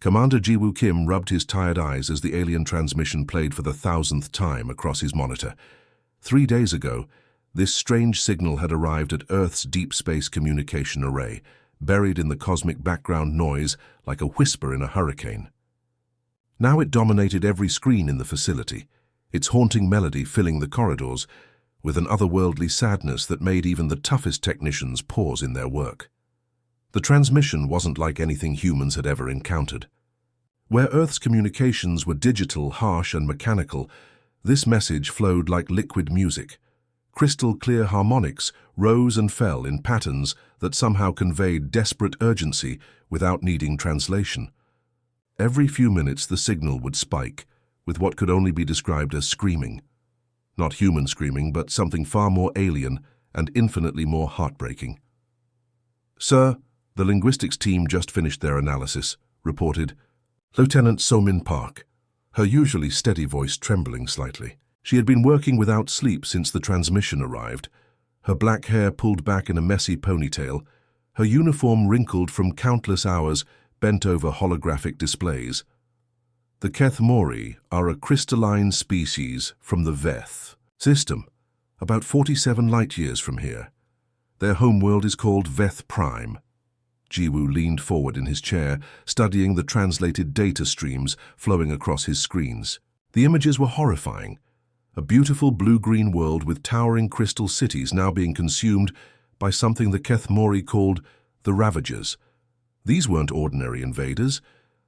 Commander Jiwoo Kim rubbed his tired eyes as the alien transmission played for the 1,000th time across his monitor. 3 days ago, this strange signal had arrived at Earth's deep space communication array, buried in the cosmic background noise like a whisper in a hurricane. Now it dominated every screen in the facility, its haunting melody filling the corridors with an otherworldly sadness that made even the toughest technicians pause in their work. The transmission wasn't like anything humans had ever encountered. Where Earth's communications were digital, harsh, and mechanical, this message flowed like liquid music. Crystal-clear harmonics rose and fell in patterns that somehow conveyed desperate urgency without needing translation. Every few minutes the signal would spike, with what could only be described as screaming. Not human screaming, but something far more alien and infinitely more heartbreaking. "Sir, the linguistics team just finished their analysis," reported Lieutenant Somin Park, her usually steady voice trembling slightly. She had been working without sleep since the transmission arrived, her black hair pulled back in a messy ponytail, her uniform wrinkled from countless hours bent over holographic displays. "The Kethmori are a crystalline species from the Veth system, about 47 light-years from here. Their homeworld is called Veth Prime." Jiwoo leaned forward in his chair, studying the translated data streams flowing across his screens. The images were horrifying. A beautiful blue-green world with towering crystal cities now being consumed by something the Kethmori called the Ravagers. These weren't ordinary invaders.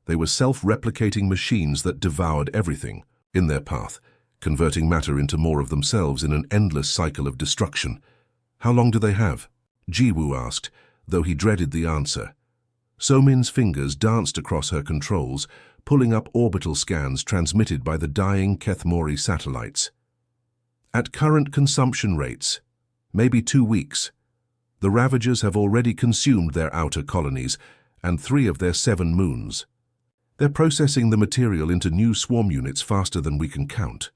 They were self-replicating machines that devoured everything in their path, converting matter into more of themselves in an endless cycle of destruction. "How long do they have?" Jiwoo asked, though he dreaded the answer. Somin's fingers danced across her controls, pulling up orbital scans transmitted by the dying Kethmori satellites. "At current consumption rates, maybe 2 weeks. The Ravagers have already consumed their outer colonies and 3 of their 7 moons. They're processing the material into new swarm units faster than we can count."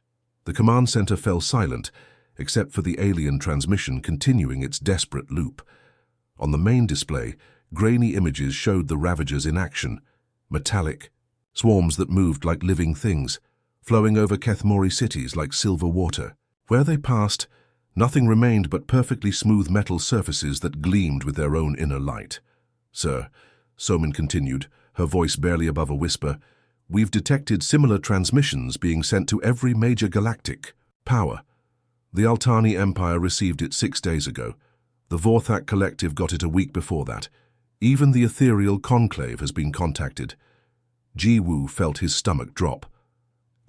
The command center fell silent, except for the alien transmission continuing its desperate loop. On the main display, grainy images showed the Ravagers in action, metallic, swarms that moved like living things, flowing over Kethmori cities like silver water. Where they passed, nothing remained but perfectly smooth metal surfaces that gleamed with their own inner light. "Sir," Somin continued, her voice barely above a whisper, "we've detected similar transmissions being sent to every major galactic power. The Altani Empire received it 6 days ago. The Vorthak Collective got it a week before that. Even the Ethereal Conclave has been contacted." Jiwoo felt his stomach drop.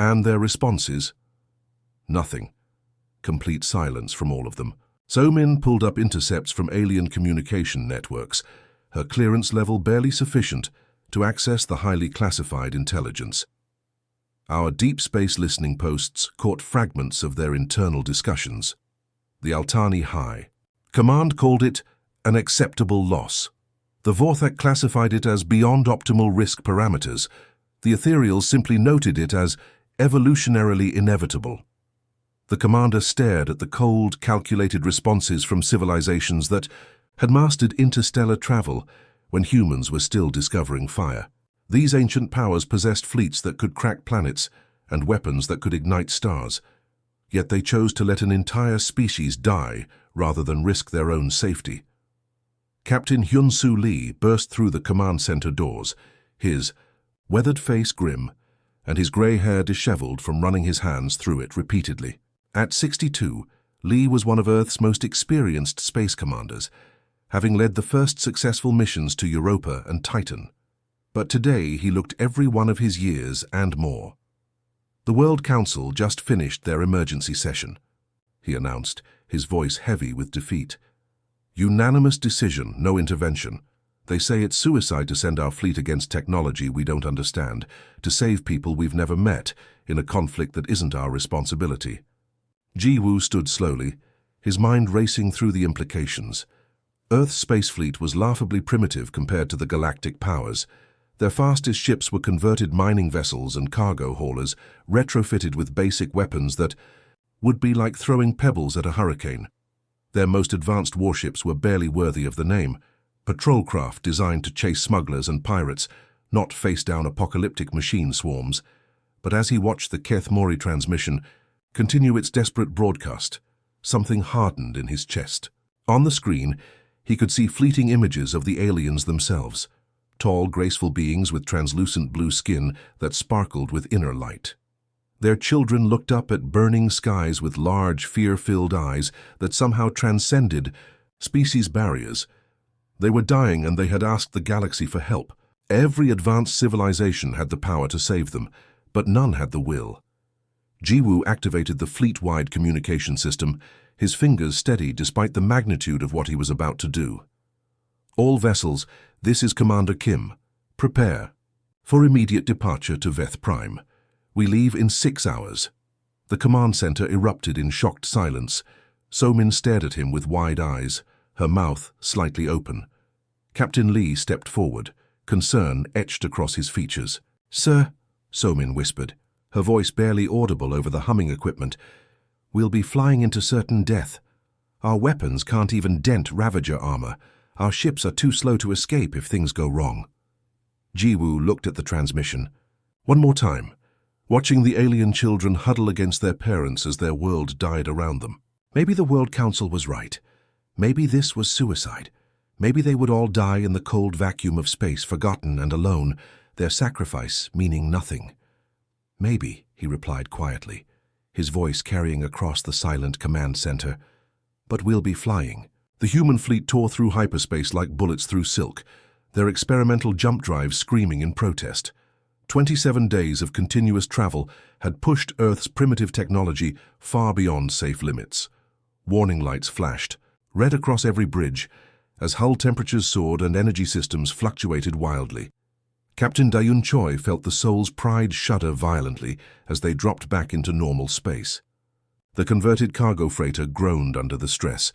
"And their responses?" "Nothing." Complete silence from all of them. Somin pulled up intercepts from alien communication networks, her clearance level barely sufficient to access the highly classified intelligence. Our deep space listening posts caught fragments of their internal discussions. The Altani High. Command called it an acceptable loss. The Vorthak classified it as beyond optimal risk parameters. The Ethereals simply noted it as evolutionarily inevitable. The commander stared at the cold, calculated responses from civilizations that had mastered interstellar travel when humans were still discovering fire. These ancient powers possessed fleets that could crack planets and weapons that could ignite stars. Yet they chose to let an entire species die rather than risk their own safety. Captain Hyun-Soo Lee burst through the command center doors, his weathered face grim and his gray hair disheveled from running his hands through it repeatedly. At 62, Lee was one of Earth's most experienced space commanders, having led the first successful missions to Europa and Titan. But today he looked every one of his years and more. "The World Council just finished their emergency session," he announced, his voice heavy with defeat. "Unanimous decision, no intervention. They say it's suicide to send our fleet against technology we don't understand, to save people we've never met, in a conflict that isn't our responsibility." Jiwoo stood slowly, his mind racing through the implications. Earth's space fleet was laughably primitive compared to the galactic powers. Their fastest ships were converted mining vessels and cargo haulers, retrofitted with basic weapons that would be like throwing pebbles at a hurricane. Their most advanced warships were barely worthy of the name, patrol craft designed to chase smugglers and pirates, not face-down apocalyptic machine swarms, but as he watched the Keth Mori transmission continue its desperate broadcast, something hardened in his chest. On the screen, he could see fleeting images of the aliens themselves, tall, graceful beings with translucent blue skin that sparkled with inner light. Their children looked up at burning skies with large, fear-filled eyes that somehow transcended species barriers. They were dying and they had asked the galaxy for help. Every advanced civilization had the power to save them, but none had the will. Jiwoo activated the fleet-wide communication system, his fingers steady despite the magnitude of what he was about to do. All vessels, this is Commander Kim. Prepare for immediate departure to Veth Prime. We leave in 6 hours. The command center erupted in shocked silence. Somin stared at him with wide eyes, her mouth slightly open. Captain Lee stepped forward, concern etched across his features. "Sir," Somin whispered, her voice barely audible over the humming equipment, "we'll be flying into certain death. Our weapons can't even dent Ravager armor. Our ships are too slow to escape if things go wrong." Jiwoo looked at the transmission. One more time, watching the alien children huddle against their parents as their world died around them. Maybe the World Council was right. Maybe this was suicide. Maybe they would all die in the cold vacuum of space, forgotten and alone, their sacrifice meaning nothing. "Maybe," he replied quietly, his voice carrying across the silent command center. "But we'll be flying." The human fleet tore through hyperspace like bullets through silk, their experimental jump drives screaming in protest. 27 days of continuous travel had pushed Earth's primitive technology far beyond safe limits. Warning lights flashed, red across every bridge, as hull temperatures soared and energy systems fluctuated wildly. Captain Dayun Choi felt the soul's pride shudder violently as they dropped back into normal space. The converted cargo freighter groaned under the stress,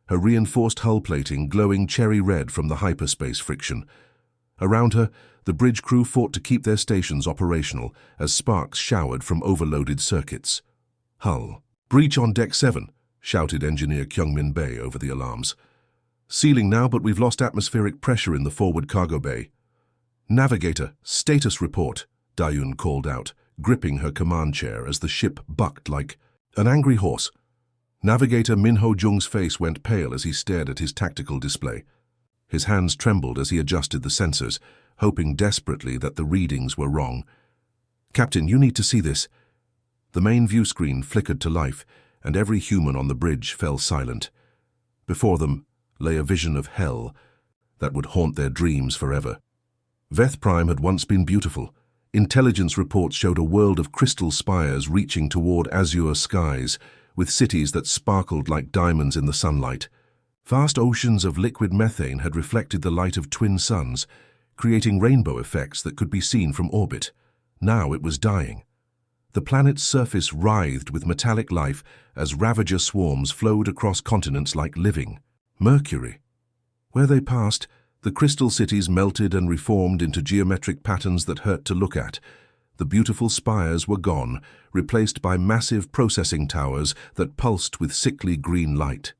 her reinforced hull plating glowing cherry red from the hyperspace friction. Around her, the bridge crew fought to keep their stations operational as sparks showered from overloaded circuits. "Hull, breach on Deck 7, shouted engineer Kyungmin Bae over the alarms. "Sealing now, but we've lost atmospheric pressure in the forward cargo bay." "Navigator, status report," Dayun called out, gripping her command chair as the ship bucked like an angry horse. Navigator Min Ho Jung's face went pale as he stared at his tactical display. His hands trembled as he adjusted the sensors, hoping desperately that the readings were wrong. "Captain, you need to see this." The main view screen flickered to life, and every human on the bridge fell silent. Before them lay a vision of hell that would haunt their dreams forever. Veth Prime had once been beautiful. Intelligence reports showed a world of crystal spires reaching toward azure skies, with cities that sparkled like diamonds in the sunlight. Vast oceans of liquid methane had reflected the light of twin suns, creating rainbow effects that could be seen from orbit. Now it was dying. The planet's surface writhed with metallic life as Ravager swarms flowed across continents like living Mercury. Where they passed, the crystal cities melted and reformed into geometric patterns that hurt to look at. The beautiful spires were gone, replaced by massive processing towers that pulsed with sickly green light.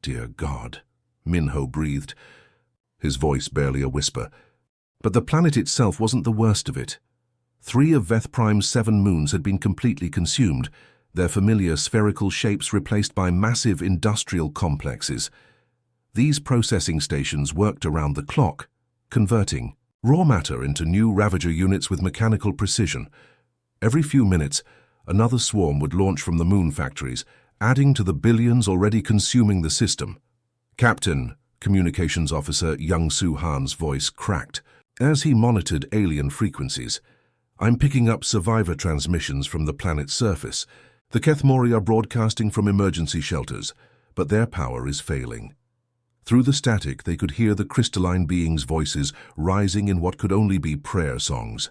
"Dear God," Minho breathed, his voice barely a whisper. But the planet itself wasn't the worst of it. 3 of Veth Prime's 7 moons had been completely consumed, their familiar spherical shapes replaced by massive industrial complexes. These processing stations worked around the clock, converting raw matter into new Ravager units with mechanical precision. Every few minutes, another swarm would launch from the moon factories, adding to the billions already consuming the system. "Captain," Communications Officer Young Soo Han's voice cracked as he monitored alien frequencies. "I'm picking up survivor transmissions from the planet's surface. The Keth Mori are broadcasting from emergency shelters, but their power is failing." Through the static, they could hear the crystalline beings' voices rising in what could only be prayer songs.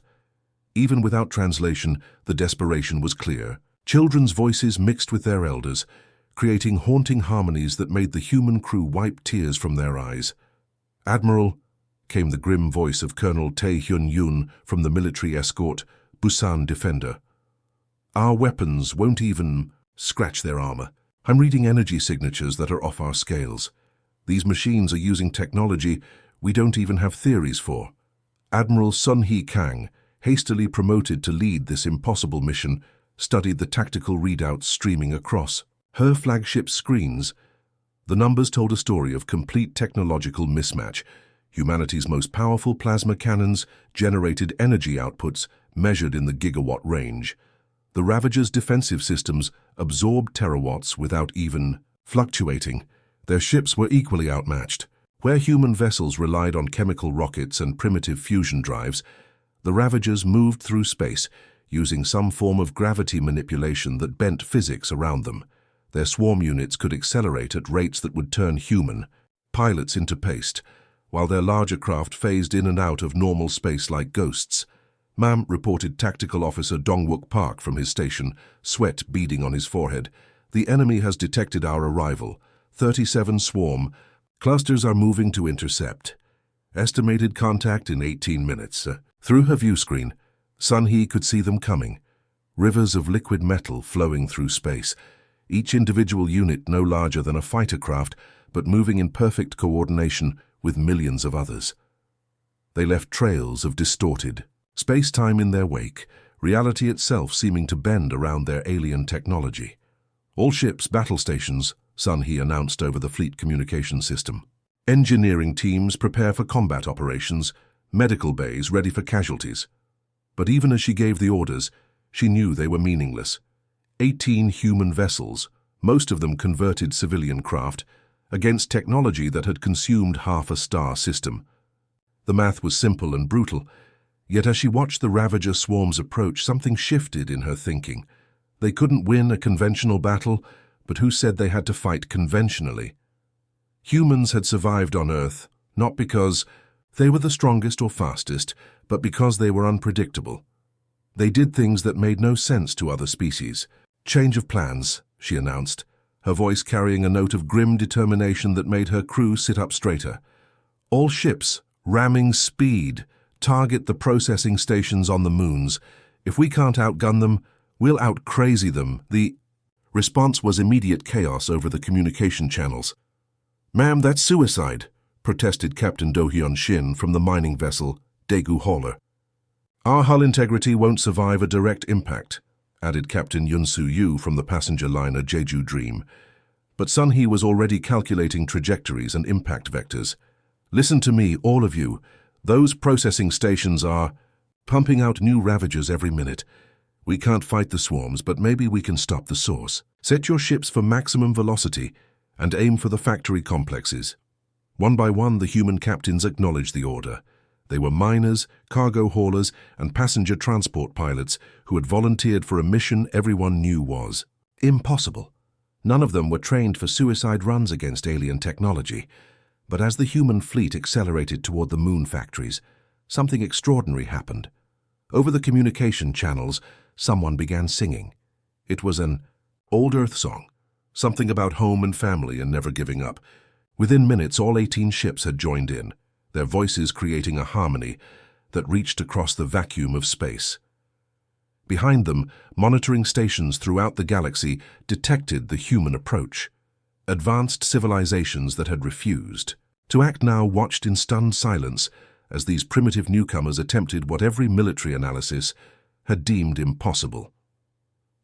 Even without translation, the desperation was clear. Children's voices mixed with their elders, creating haunting harmonies that made the human crew wipe tears from their eyes. "Admiral," came the grim voice of Colonel Tae Hyun Yoon from the military escort Busan Defender. "Our weapons won't even scratch their armor. I'm reading energy signatures that are off our scales. These machines are using technology we don't even have theories for." Admiral Sun Hee Kang, hastily promoted to lead this impossible mission, studied the tactical readouts streaming across her flagship's screens. The numbers told a story of complete technological mismatch. Humanity's most powerful plasma cannons generated energy outputs measured in the gigawatt range. The Ravager's defensive systems absorbed terawatts without even fluctuating. Their ships were equally outmatched. Where human vessels relied on chemical rockets and primitive fusion drives, the Ravagers moved through space, using some form of gravity manipulation that bent physics around them. Their swarm units could accelerate at rates that would turn human pilots into paste, while their larger craft phased in and out of normal space like ghosts. Mam reported Tactical Officer Dongwook Park from his station, sweat beading on his forehead. The enemy has detected our arrival. 37 swarm clusters are moving to intercept. Estimated contact in 18 minutes. Through her view screen, Sun Hee could see them coming. Rivers of liquid metal flowing through space, each individual unit no larger than a fighter craft, but moving in perfect coordination with millions of others. They left trails of distorted space-time in their wake, reality itself seeming to bend around their alien technology. All ships, battle stations, Sun Hee announced over the fleet communication system. Engineering teams prepare for combat operations, medical bays ready for casualties. But even as she gave the orders, she knew they were meaningless. 18 human vessels, most of them converted civilian craft, against technology that had consumed half a star system. The math was simple and brutal, yet as she watched the Ravager swarms approach, something shifted in her thinking. They couldn't win a conventional battle, but who said they had to fight conventionally? Humans had survived on Earth, not because they were the strongest or fastest, but because they were unpredictable. They did things that made no sense to other species. "Change of plans," she announced, her voice carrying a note of grim determination that made her crew sit up straighter. "All ships, ramming speed, target the processing stations on the moons. If we can't outgun them, we'll out-crazy them." The response was immediate chaos over the communication channels. "Ma'am, that's suicide," protested Captain Do-hyun Shin from the mining vessel Daegu Hauler. "Our hull integrity won't survive a direct impact," added Captain Yun-Soo Yu from the passenger liner Jeju Dream. But Sun Hee was already calculating trajectories and impact vectors. "Listen to me, all of you. Those processing stations are pumping out new Ravagers every minute. We can't fight the swarms, but maybe we can stop the source. Set your ships for maximum velocity and aim for the factory complexes." One by one, the human captains acknowledged the order. They were miners, cargo haulers, and passenger transport pilots who had volunteered for a mission everyone knew was impossible. None of them were trained for suicide runs against alien technology. But as the human fleet accelerated toward the moon factories, something extraordinary happened. Over the communication channels, someone began singing. It was an old Earth song, something about home and family and never giving up. Within minutes, all 18 ships had joined in, their voices creating a harmony that reached across the vacuum of space. Behind them, monitoring stations throughout the galaxy detected the human approach. Advanced civilizations that had refused to act now watched in stunned silence as these primitive newcomers attempted what every military analysis had deemed impossible.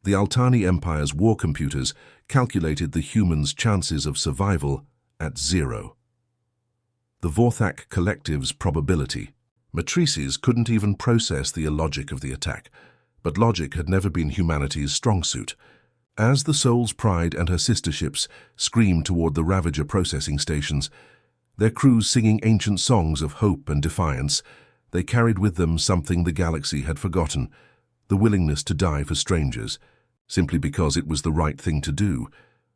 The Altani Empire's war computers calculated the humans' chances of survival at 0. The Vorthak Collective's probability matrices couldn't even process the illogic of the attack, but logic had never been humanity's strong suit. As the Soul's Pride and her sister ships screamed toward the Ravager processing stations, their crews singing ancient songs of hope and defiance, they carried with them something the galaxy had forgotten, the willingness to die for strangers, simply because it was the right thing to do.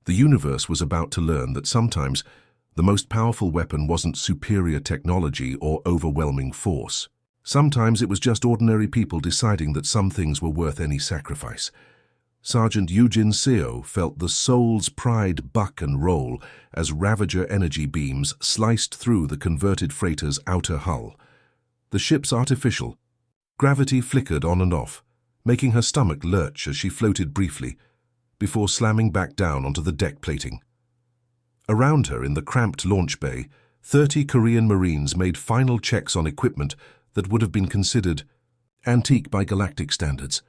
The universe was about to learn that sometimes the most powerful weapon wasn't superior technology or overwhelming force. Sometimes it was just ordinary people deciding that some things were worth any sacrifice. Sergeant Eugene Seo felt the Soul's Pride buck and roll as Ravager energy beams sliced through the converted freighter's outer hull. The ship's artificial gravity flickered on and off, making her stomach lurch as she floated briefly, before slamming back down onto the deck plating. Around her in the cramped launch bay, 30 Korean Marines made final checks on equipment that would have been considered antique by galactic standards.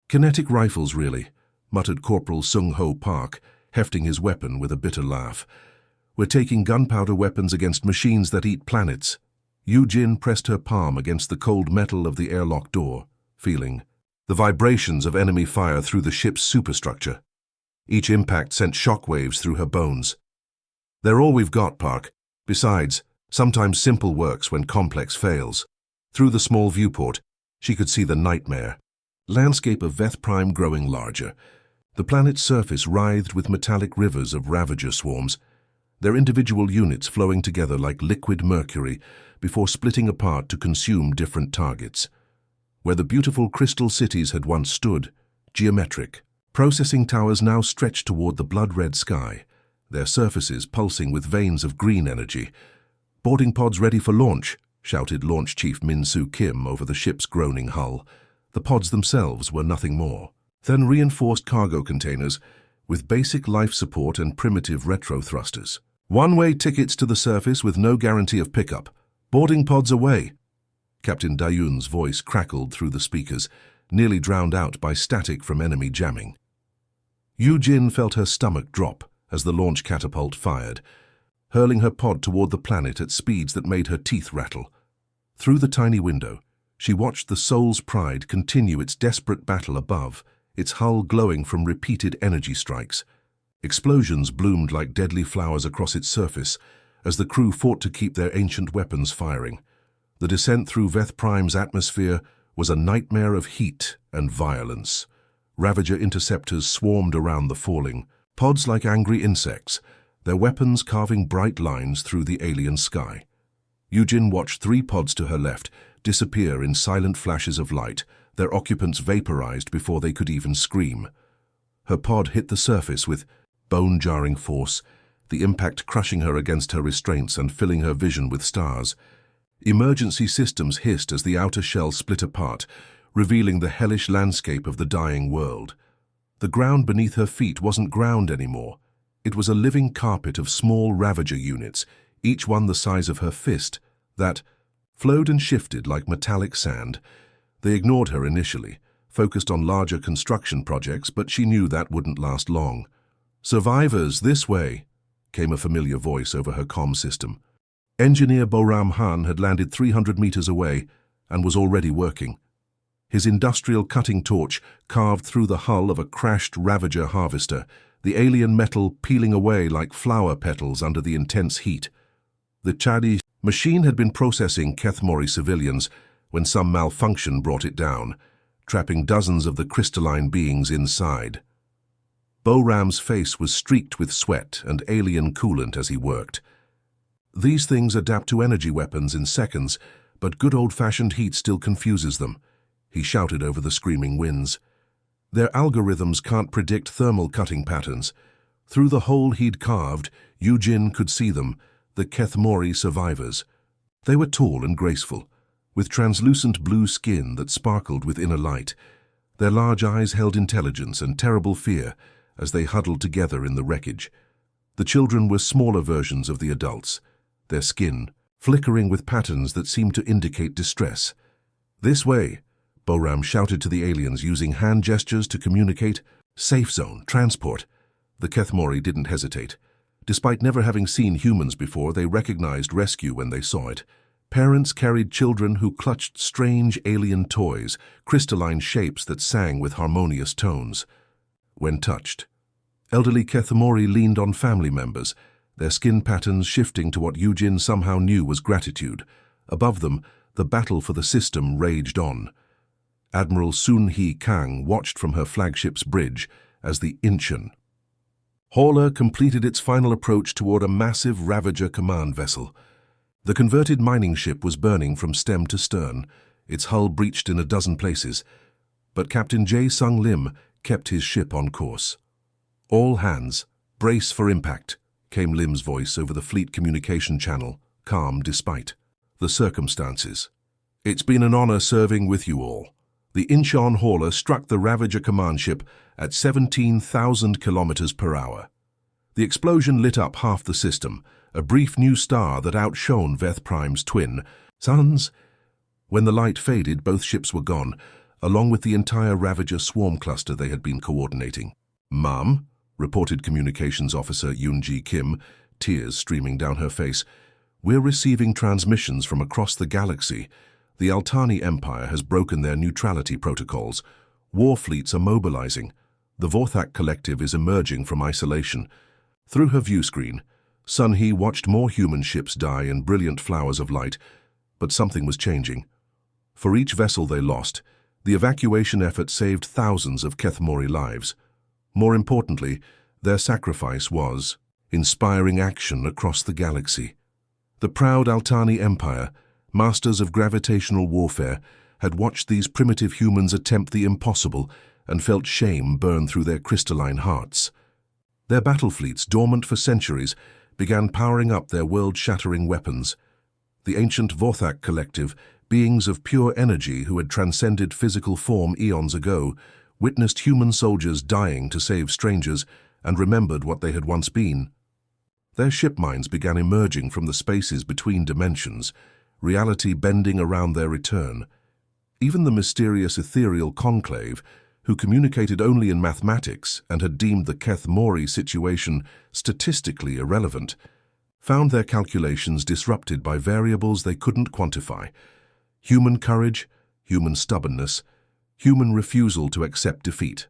"Kinetic rifles, really," muttered Corporal Sung Ho Park, hefting his weapon with a bitter laugh. "We're taking gunpowder weapons against machines that eat planets." Yu-Jin pressed her palm against the cold metal of the airlock door, feeling the vibrations of enemy fire through the ship's superstructure. Each impact sent shockwaves through her bones. "They're all we've got, Park. Besides, sometimes simple works when complex fails." Through the small viewport, she could see the nightmare landscape of Veth Prime growing larger. The planet's surface writhed with metallic rivers of Ravager swarms, their individual units flowing together like liquid mercury before splitting apart to consume different targets. Where the beautiful crystal cities had once stood, geometric, processing towers now stretched toward the blood-red sky, their surfaces pulsing with veins of green energy. "Boarding pods ready for launch," shouted Launch Chief Min-Soo Kim over the ship's groaning hull. The pods themselves were nothing more than reinforced cargo containers with basic life support and primitive retro thrusters. "One-way tickets to the surface with no guarantee of pickup. Boarding pods away." Captain Dayun's voice crackled through the speakers, nearly drowned out by static from enemy jamming. Yu-Jin felt her stomach drop as the launch catapult fired, hurling her pod toward the planet at speeds that made her teeth rattle. Through the tiny window, she watched the Soul's Pride continue its desperate battle above, its hull glowing from repeated energy strikes. Explosions bloomed like deadly flowers across its surface as the crew fought to keep their ancient weapons firing. The descent through Veth Prime's atmosphere was a nightmare of heat and violence. Ravager interceptors swarmed around the falling, pods like angry insects, their weapons carving bright lines through the alien sky. Yu-Jin watched 3 pods to her left disappear in silent flashes of light, their occupants vaporized before they could even scream. Her pod hit the surface with bone-jarring force, the impact crushing her against her restraints and filling her vision with stars. Emergency systems hissed as the outer shell split apart, revealing the hellish landscape of the dying world. The ground beneath her feet wasn't ground anymore. It was a living carpet of small Ravager units, each one the size of her fist, that flowed and shifted like metallic sand. They ignored her initially, focused on larger construction projects, but she knew that wouldn't last long. "Survivors, this way," came a familiar voice over her comm system. Engineer Boram Han had landed 300 meters away and was already working. His industrial cutting torch carved through the hull of a crashed Ravager harvester, the alien metal peeling away like flower petals under the intense heat. The Chadi machine had been processing Kethmori civilians when some malfunction brought it down, trapping dozens of the crystalline beings inside. Boram's face was streaked with sweat and alien coolant as he worked. These things adapt to energy weapons in seconds, but good old-fashioned heat still confuses them, he shouted over the screaming winds. Their algorithms can't predict thermal cutting patterns. Through the hole he'd carved, Yu-Jin could see them, the Kethmori survivors. They were tall and graceful, with translucent blue skin that sparkled with inner light. Their large eyes held intelligence and terrible fear as they huddled together in the wreckage. The children were smaller versions of the adults, their skin flickering with patterns that seemed to indicate distress. "This way," Boram shouted to the aliens using hand gestures to communicate. "Safe zone, transport." The Kethmori didn't hesitate. Despite never having seen humans before, they recognized rescue when they saw it. Parents carried children who clutched strange alien toys, crystalline shapes that sang with harmonious tones. When touched, elderly Kethmori leaned on family members, their skin patterns shifting to what Yu-Jin somehow knew was gratitude. Above them, the battle for the system raged on. Admiral Sun-Hee Kang watched from her flagship's bridge as the Incheon hauler completed its final approach toward a massive Ravager command vessel. The converted mining ship was burning from stem to stern, its hull breached in a dozen places, but Captain Jae-Sung Lim kept his ship on course. "All hands, brace for impact," came Lim's voice over the fleet communication channel, calm despite the circumstances. "It's been an honor serving with you all." The Incheon hauler struck the Ravager command ship at 17,000 kilometers per hour. The explosion lit up half the system, a brief new star that outshone Veth Prime's twin suns. When the light faded, both ships were gone, along with the entire Ravager swarm cluster they had been coordinating. "Ma'am," reported Communications Officer Yoon-ji Kim, tears streaming down her face, "we're receiving transmissions from across the galaxy. The Altani Empire has broken their neutrality protocols. War fleets are mobilizing. The Vorthak Collective is emerging from isolation." Through her view screen, Sun-hee watched more human ships die in brilliant flowers of light, but something was changing. For each vessel they lost, the evacuation effort saved thousands of Kethmori lives. More importantly, their sacrifice was inspiring action across the galaxy. The proud Altani Empire, masters of gravitational warfare, had watched these primitive humans attempt the impossible and felt shame burn through their crystalline hearts. Their battle fleets, dormant for centuries, began powering up their world-shattering weapons. The ancient Vorthak Collective, beings of pure energy who had transcended physical form eons ago, witnessed human soldiers dying to save strangers and remembered what they had once been. Their ship minds began emerging from the spaces between dimensions, reality bending around their return. Even the mysterious ethereal conclave, who communicated only in mathematics and had deemed the Kethmori situation statistically irrelevant, found their calculations disrupted by variables they couldn't quantify: human courage, human stubbornness, human refusal to accept defeat.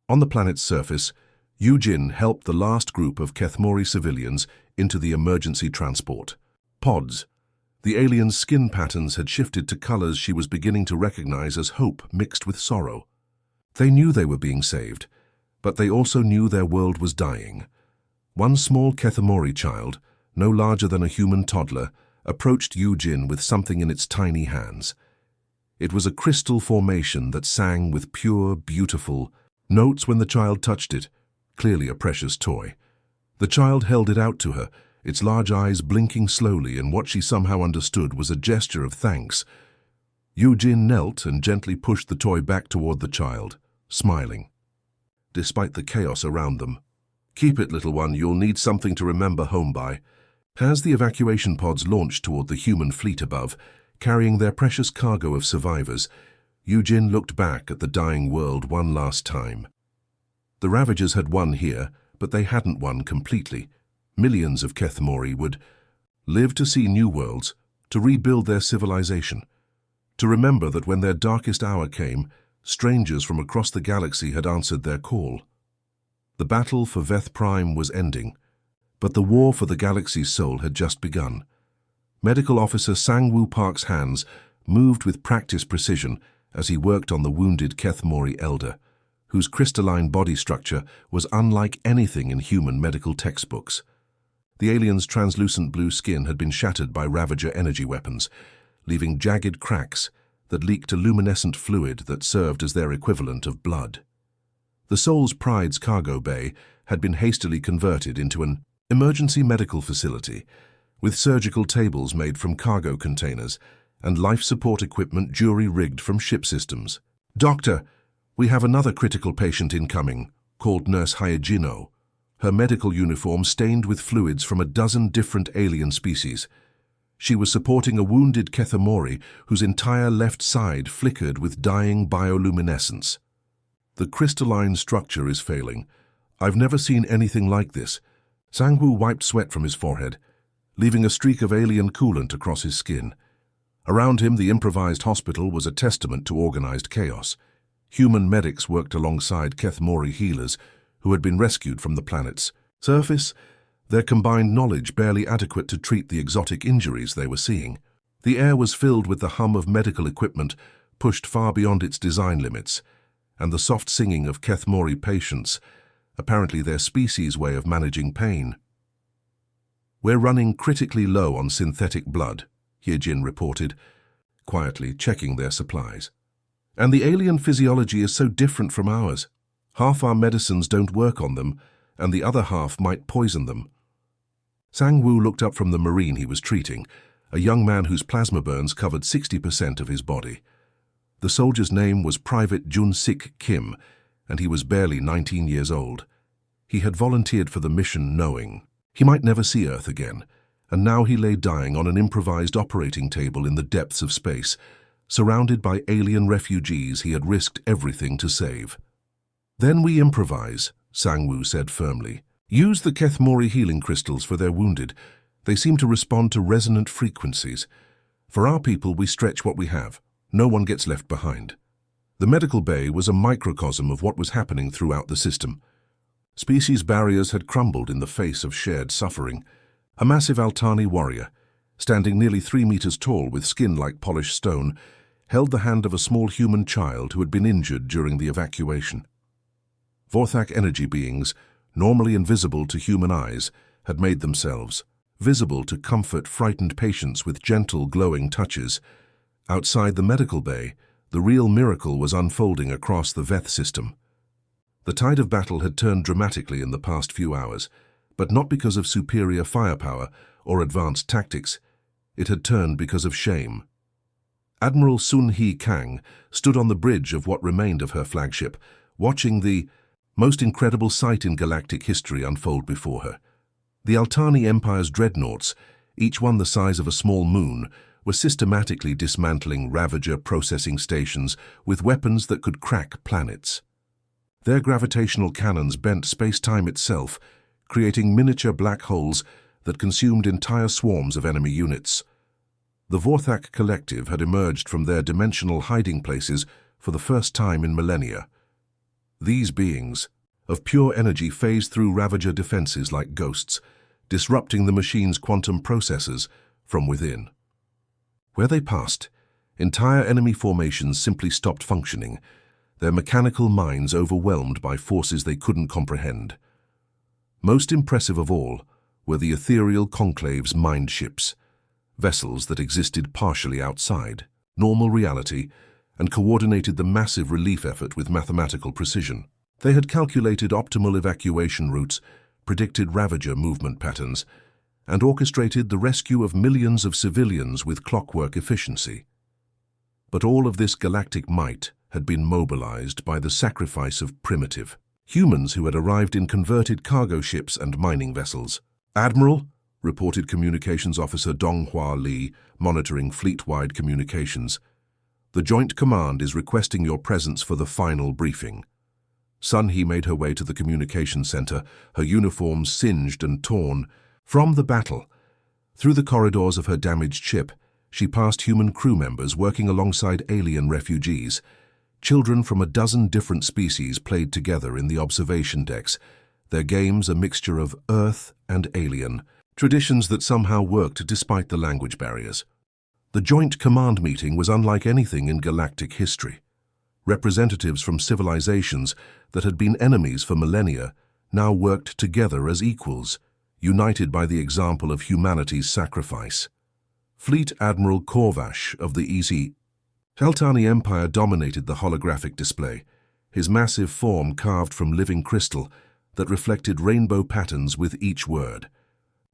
On the planet's surface, Yu-jin helped the last group of Kethmori civilians into the emergency transport pods. The aliens' skin patterns had shifted to colors she was beginning to recognize as hope mixed with sorrow. They knew they were being saved, but they also knew their world was dying. One small Kethmori child, no larger than a human toddler, approached Yu-jin with something in its tiny hands. It was a crystal formation that sang with pure, beautiful notes when the child touched it, clearly a precious toy. The child held it out to her, its large eyes blinking slowly, and what she somehow understood was a gesture of thanks. Yu-jin knelt and gently pushed the toy back toward the child, smiling. Despite the chaos around them, "Keep it, little one, you'll need something to remember home by." As the evacuation pods launched toward the human fleet above, carrying their precious cargo of survivors, Yu-jin looked back at the dying world one last time. The Ravagers had won here, but they hadn't won completely. Millions of Kethmori would live to see new worlds, to rebuild their civilization, to remember that when their darkest hour came, strangers from across the galaxy had answered their call. The battle for Veth Prime was ending, but the war for the galaxy's soul had just begun. Medical Officer Sang-woo Park's hands moved with practiced precision as he worked on the wounded Kethmori elder, whose crystalline body structure was unlike anything in human medical textbooks. The alien's translucent blue skin had been shattered by Ravager energy weapons, leaving jagged cracks that leaked a luminescent fluid that served as their equivalent of blood. The Soul's Pride's cargo bay had been hastily converted into an emergency medical facility, with surgical tables made from cargo containers and life support equipment jury-rigged from ship systems. "Doctor, we have another critical patient incoming," called Nurse Hyejino, her medical uniform stained with fluids from a dozen different alien species. She was supporting a wounded Kethmori whose entire left side flickered with dying bioluminescence. "The crystalline structure is failing. I've never seen anything like this." Sang-woo wiped sweat from his forehead, leaving a streak of alien coolant across his skin. Around him, the improvised hospital was a testament to organized chaos. Human medics worked alongside Kethmori healers who had been rescued from the planet's surface, their combined knowledge barely adequate to treat the exotic injuries they were seeing. The air was filled with the hum of medical equipment pushed far beyond its design limits, and the soft singing of Kethmori patients, apparently their species' way of managing pain. "We're running critically low on synthetic blood," Hyejin reported, quietly checking their supplies. "And the alien physiology is so different from ours. Half our medicines don't work on them, and the other half might poison them." Sang-woo looked up from the Marine he was treating, a young man whose plasma burns covered 60% of his body. The soldier's name was Private Jun-sik Kim, and he was barely 19 years old. He had volunteered for the mission knowing he might never see Earth again, and now he lay dying on an improvised operating table in the depths of space, surrounded by alien refugees he had risked everything to save. "Then we improvise," Sang-Woo said firmly. "Use the Kethmori healing crystals for their wounded. They seem to respond to resonant frequencies. For our people, we stretch what we have. No one gets left behind." The medical bay was a microcosm of what was happening throughout the system. Species barriers had crumbled in the face of shared suffering. A massive Altani warrior, standing nearly 3 meters tall with skin like polished stone, held the hand of a small human child who had been injured during the evacuation. Vorthak energy beings, normally invisible to human eyes, had made themselves visible to comfort frightened patients with gentle, glowing touches. Outside the medical bay, the real miracle was unfolding across the Veth system. The tide of battle had turned dramatically in the past few hours, but not because of superior firepower or advanced tactics. It had turned because of shame. Admiral Sun-Hee Kang stood on the bridge of what remained of her flagship, watching the most incredible sight in galactic history unfold before her. The Altani Empire's dreadnoughts, each one the size of a small moon, were systematically dismantling Ravager processing stations with weapons that could crack planets. Their gravitational cannons bent space-time itself, creating miniature black holes that consumed entire swarms of enemy units. The Vorthak Collective had emerged from their dimensional hiding places for the first time in millennia. These beings, of pure energy, phased through Ravager defenses like ghosts, disrupting the machine's quantum processors from within. Where they passed, entire enemy formations simply stopped functioning, their mechanical minds overwhelmed by forces they couldn't comprehend. Most impressive of all were the ethereal conclave's mind ships, vessels that existed partially outside normal reality and coordinated the massive relief effort with mathematical precision. They had calculated optimal evacuation routes, predicted Ravager movement patterns, and orchestrated the rescue of millions of civilians with clockwork efficiency. But all of this galactic might had been mobilized by the sacrifice of primitive humans who had arrived in converted cargo ships and mining vessels. "Admiral," reported Communications Officer Donghua Lee, monitoring fleet-wide communications, "the Joint Command is requesting your presence for the final briefing." Sun-Hee made her way to the communication center, her uniform singed and torn. From the battle, through the corridors of her damaged ship, she passed human crew members working alongside alien refugees. Children from a dozen different species played together in the observation decks, their games a mixture of Earth and alien, traditions that somehow worked despite the language barriers. The Joint Command meeting was unlike anything in galactic history. Representatives from civilizations that had been enemies for millennia now worked together as equals, united by the example of humanity's sacrifice. Fleet Admiral Korvash of the Easy Altani Empire dominated the holographic display, his massive form carved from living crystal that reflected rainbow patterns with each word.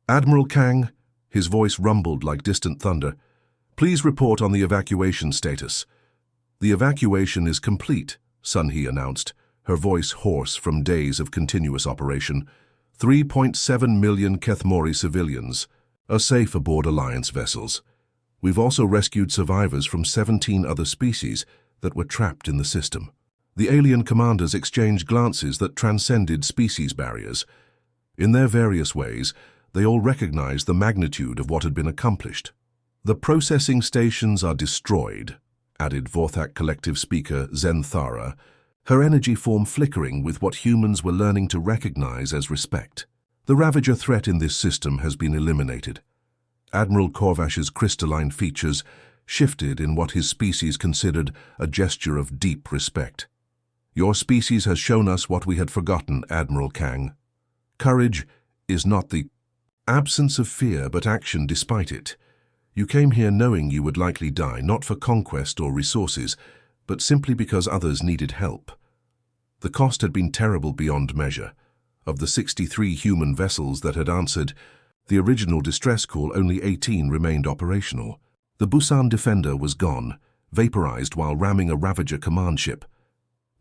"Admiral Kang," his voice rumbled like distant thunder, "please report on the evacuation status." "The evacuation is complete," Sun-Hee announced, her voice hoarse from days of continuous operation. 3.7 million Kethmori civilians are safe aboard Alliance vessels. We've also rescued survivors from 17 other species that were trapped in the system. The alien commanders exchanged glances that transcended species barriers. In their various ways, they all recognized the magnitude of what had been accomplished. "The processing stations are destroyed," added Vorthak Collective speaker Zenthara, her energy form flickering with what humans were learning to recognize as respect. "The Ravager threat in this system has been eliminated." Admiral Korvash's crystalline features shifted in what his species considered a gesture of deep respect. "Your species has shown us what we had forgotten, Admiral Kang. Courage is not the absence of fear, but action despite it. You came here knowing you would likely die, not for conquest or resources, but simply because others needed help. The cost had been terrible beyond measure. Of the 63 human vessels that had answered the original distress call, only 18 remained operational. The Busan Defender was gone, vaporized while ramming a Ravager command ship.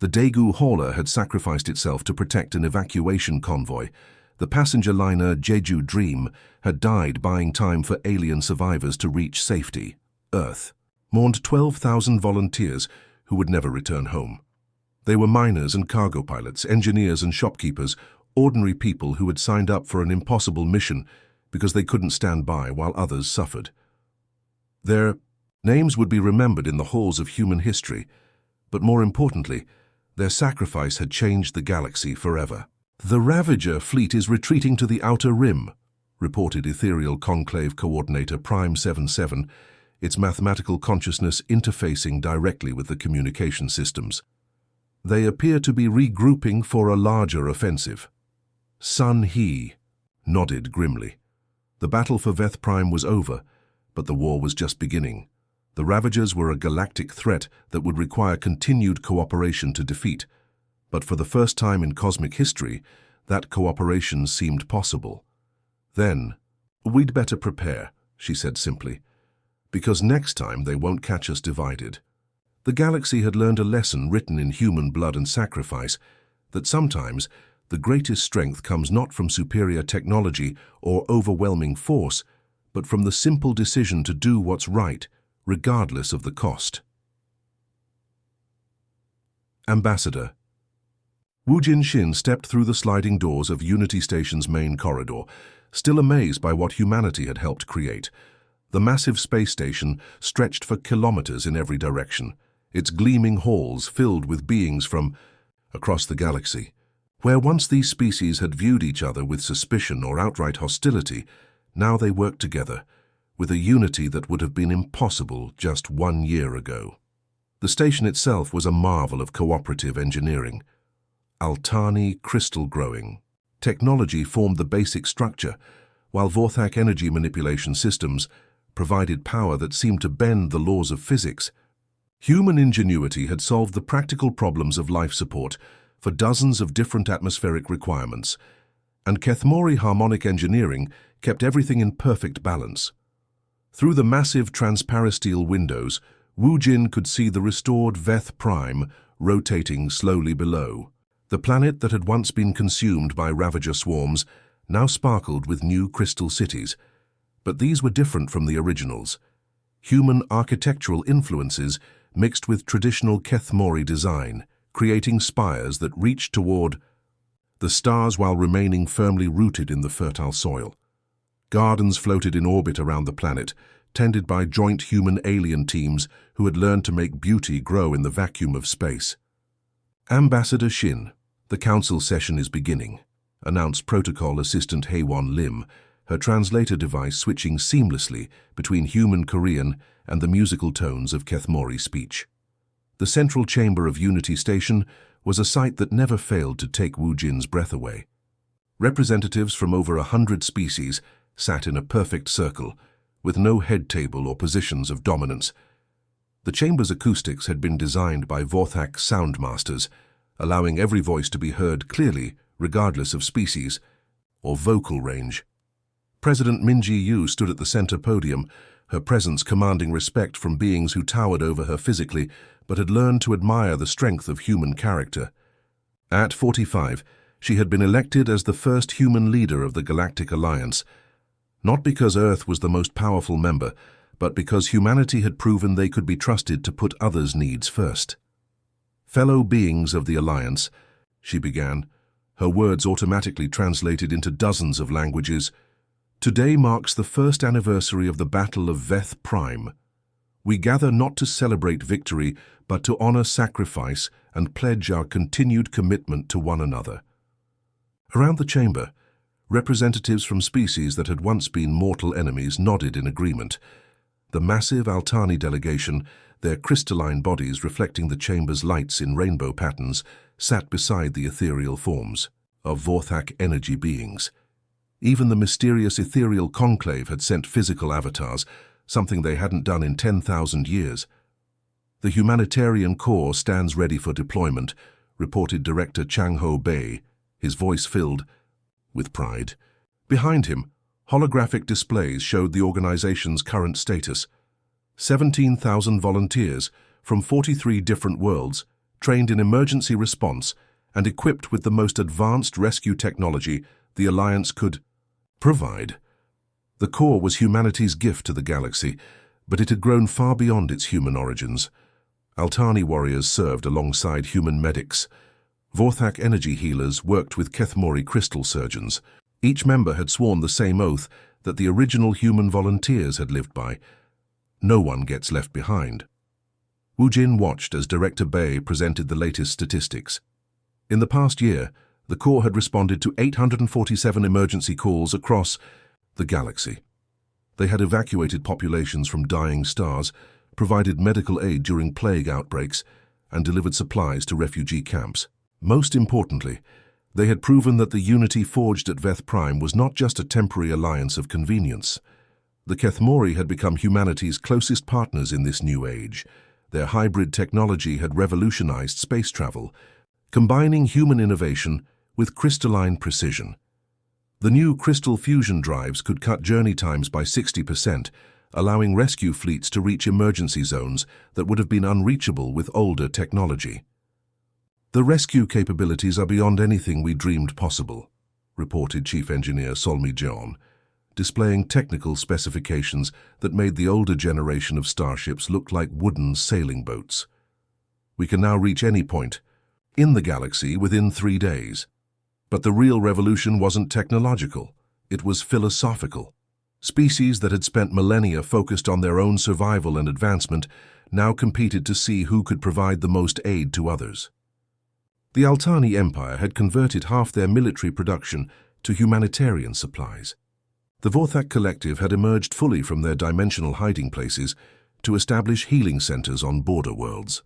The Daegu Hauler had sacrificed itself to protect an evacuation convoy, The passenger liner Jeju Dream had died buying time for alien survivors to reach safety. Earth mourned 12,000 volunteers who would never return home. They were miners and cargo pilots, engineers and shopkeepers, ordinary people who had signed up for an impossible mission because they couldn't stand by while others suffered. Their names would be remembered in the halls of human history, but more importantly, their sacrifice had changed the galaxy forever. "The Ravager fleet is retreating to the Outer Rim," reported Ethereal Conclave Coordinator Prime 77, its mathematical consciousness interfacing directly with the communication systems. "They appear to be regrouping for a larger offensive." Sun He nodded grimly. The battle for Veth Prime was over, but the war was just beginning. The Ravagers were a galactic threat that would require continued cooperation to defeat. But for the first time in cosmic history, that cooperation seemed possible. "Then, we'd better prepare," she said simply, "because next time they won't catch us divided." The galaxy had learned a lesson written in human blood and sacrifice, that sometimes the greatest strength comes not from superior technology or overwhelming force, but from the simple decision to do what's right, regardless of the cost. Ambassador. Woojin Shin stepped through the sliding doors of Unity Station's main corridor, still amazed by what humanity had helped create. The massive space station stretched for kilometers in every direction, its gleaming halls filled with beings from across the galaxy. Where once these species had viewed each other with suspicion or outright hostility, now they worked together, with a unity that would have been impossible just 1 year ago. The station itself was a marvel of cooperative engineering. Altani crystal growing technology formed the basic structure, while Vorthak energy manipulation systems provided power that seemed to bend the laws of physics. Human ingenuity had solved the practical problems of life support for dozens of different atmospheric requirements, and Kethmori harmonic engineering kept everything in perfect balance. Through the massive transparisteel windows, Woojin could see the restored Veth Prime rotating slowly below. The planet that had once been consumed by Ravager swarms now sparkled with new crystal cities, but these were different from the originals. Human architectural influences mixed with traditional Kethmori design, creating spires that reached toward the stars while remaining firmly rooted in the fertile soil. Gardens floated in orbit around the planet, tended by joint human-alien teams who had learned to make beauty grow in the vacuum of space. "Ambassador Shin, the council session is beginning," announced Protocol Assistant Haewon Lim, her translator device switching seamlessly between human Korean and the musical tones of Kethmori speech. The central chamber of Unity Station was a sight that never failed to take Woojin's breath away. Representatives from over 100 species sat in a perfect circle, with no head table or positions of dominance. The chamber's acoustics had been designed by Vorthak soundmasters, allowing every voice to be heard clearly, regardless of species or vocal range. President Minji Yu stood at the center podium, her presence commanding respect from beings who towered over her physically, but had learned to admire the strength of human character. At 45, she had been elected as the first human leader of the Galactic Alliance, not because Earth was the most powerful member, but because humanity had proven they could be trusted to put others' needs first. "Fellow beings of the Alliance," she began, her words automatically translated into dozens of languages, "today marks the first anniversary of the Battle of Veth Prime. We gather not to celebrate victory, but to honor sacrifice and pledge our continued commitment to one another." Around the chamber, representatives from species that had once been mortal enemies nodded in agreement. The massive Altani delegation, their crystalline bodies reflecting the chamber's lights in rainbow patterns, sat beside the ethereal forms of Vorthak energy beings. Even the mysterious ethereal conclave had sent physical avatars, something they hadn't done in 10,000 years. "The humanitarian corps stands ready for deployment," reported Director Chang Ho Bei, his voice filled with pride. Behind him, holographic displays showed the organization's current status. 17,000 volunteers from 43 different worlds, trained in emergency response and equipped with the most advanced rescue technology the Alliance could provide. The core was humanity's gift to the galaxy, but it had grown far beyond its human origins. Altani warriors served alongside human medics. Vorthak energy healers worked with Kethmori crystal surgeons. Each member had sworn the same oath that the original human volunteers had lived by. No one gets left behind. Wu Jin watched as Director Bei presented the latest statistics. In the past year, the Corps had responded to 847 emergency calls across the galaxy. They had evacuated populations from dying stars, provided medical aid during plague outbreaks, and delivered supplies to refugee camps. Most importantly, they had proven that the unity forged at Veth Prime was not just a temporary alliance of convenience. The Kethmori had become humanity's closest partners in this new age. Their hybrid technology had revolutionized space travel, combining human innovation with crystalline precision. The new crystal fusion drives could cut journey times by 60%, allowing rescue fleets to reach emergency zones that would have been unreachable with older technology. "The rescue capabilities are beyond anything we dreamed possible," reported Chief Engineer Solmi Jeon, displaying technical specifications that made the older generation of starships look like wooden sailing boats. "We can now reach any point in the galaxy within 3 days. But the real revolution wasn't technological, it was philosophical. Species that had spent millennia focused on their own survival and advancement now competed to see who could provide the most aid to others. The Altani Empire had converted half their military production to humanitarian supplies. The Vorthak Collective had emerged fully from their dimensional hiding places to establish healing centers on border worlds.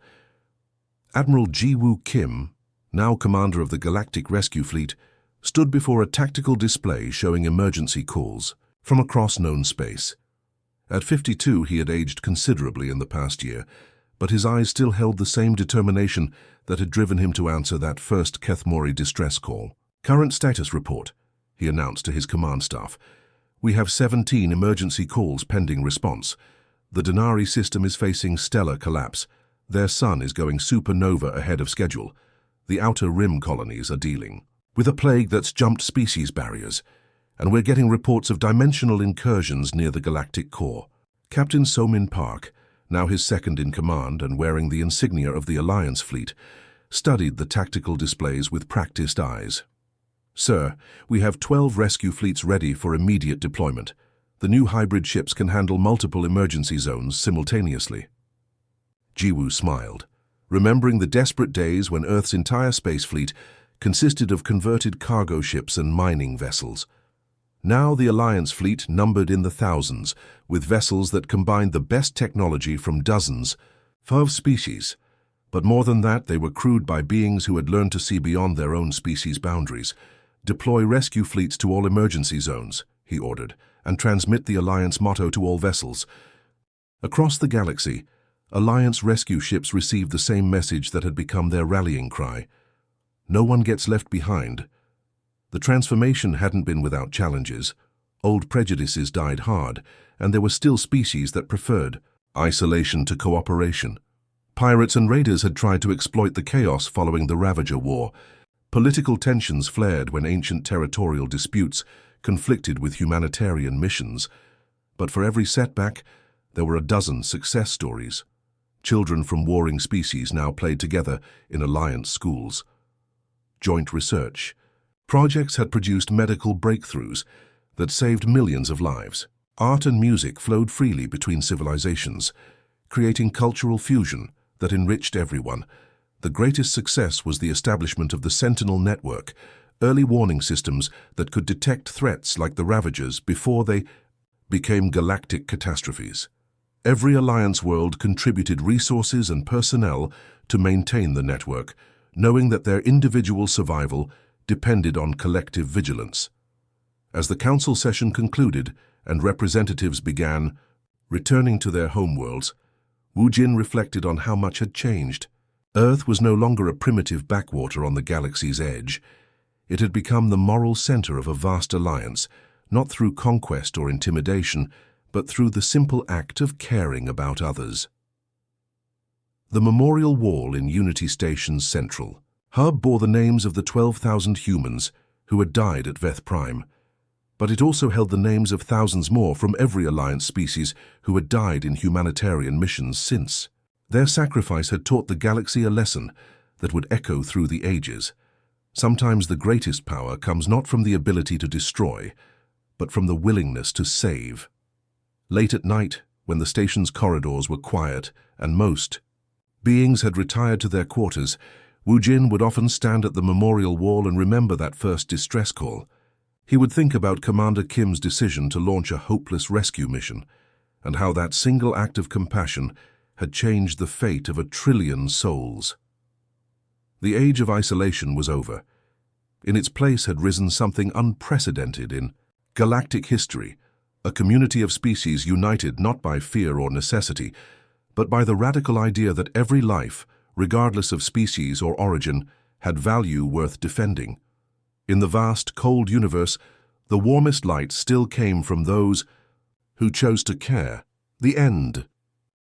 Admiral Ji-Woo Kim, now commander of the Galactic Rescue Fleet, stood before a tactical display showing emergency calls from across known space. At 52, he had aged considerably in the past year, but his eyes still held the same determination that had driven him to answer that first Kethmori distress call. "Current status report," he announced to his command staff. "We have 17 emergency calls pending response. The Denari system is facing stellar collapse. Their sun is going supernova ahead of schedule. The outer rim colonies are dealing with a plague that's jumped species barriers, and we're getting reports of dimensional incursions near the galactic core." Captain So-Min Park, now his second in command and wearing the insignia of the Alliance fleet, studied the tactical displays with practiced eyes. "Sir, we have 12 rescue fleets ready for immediate deployment. The new hybrid ships can handle multiple emergency zones simultaneously." Jiwoo smiled, remembering the desperate days when Earth's entire space fleet consisted of converted cargo ships and mining vessels. Now the Alliance fleet numbered in the thousands, with vessels that combined the best technology from dozens of species. But more than that, they were crewed by beings who had learned to see beyond their own species' boundaries. "Deploy rescue fleets to all emergency zones," he ordered, "and transmit the Alliance motto to all vessels." Across the galaxy, Alliance rescue ships received the same message that had become their rallying cry. No one gets left behind. The transformation hadn't been without challenges. Old prejudices died hard, and there were still species that preferred isolation to cooperation. Pirates and raiders had tried to exploit the chaos following the Ravager War. Political tensions flared when ancient territorial disputes conflicted with humanitarian missions. But for every setback, there were a dozen success stories. Children from warring species now played together in Alliance schools. Joint research. Projects had produced medical breakthroughs that saved millions of lives. Art and music flowed freely between civilizations, creating cultural fusion that enriched everyone. The greatest success was the establishment of the Sentinel Network, early warning systems that could detect threats like the Ravagers before they became galactic catastrophes. Every Alliance world contributed resources and personnel to maintain the network, knowing that their individual survival depended on collective vigilance. As the council session concluded and representatives began returning to their homeworlds, Wu Jin reflected on how much had changed. Earth was no longer a primitive backwater on the galaxy's edge. It had become the moral center of a vast alliance, not through conquest or intimidation, but through the simple act of caring about others. The memorial wall in Unity Station's central hub bore the names of the 12,000 humans who had died at Veth Prime, but it also held the names of thousands more from every Alliance species who had died in humanitarian missions since. Their sacrifice had taught the galaxy a lesson that would echo through the ages. Sometimes the greatest power comes not from the ability to destroy, but from the willingness to save. Late at night, when the station's corridors were quiet and most beings had retired to their quarters, Wu Jin would often stand at the memorial wall and remember that first distress call. He would think about Commander Kim's decision to launch a hopeless rescue mission, and how that single act of compassion had changed the fate of 1 trillion souls. The age of isolation was over. In its place had risen something unprecedented in galactic history, a community of species united not by fear or necessity, but by the radical idea that every life, regardless of species or origin, had value worth defending. In the vast, cold universe, the warmest light still came from those who chose to care. The end.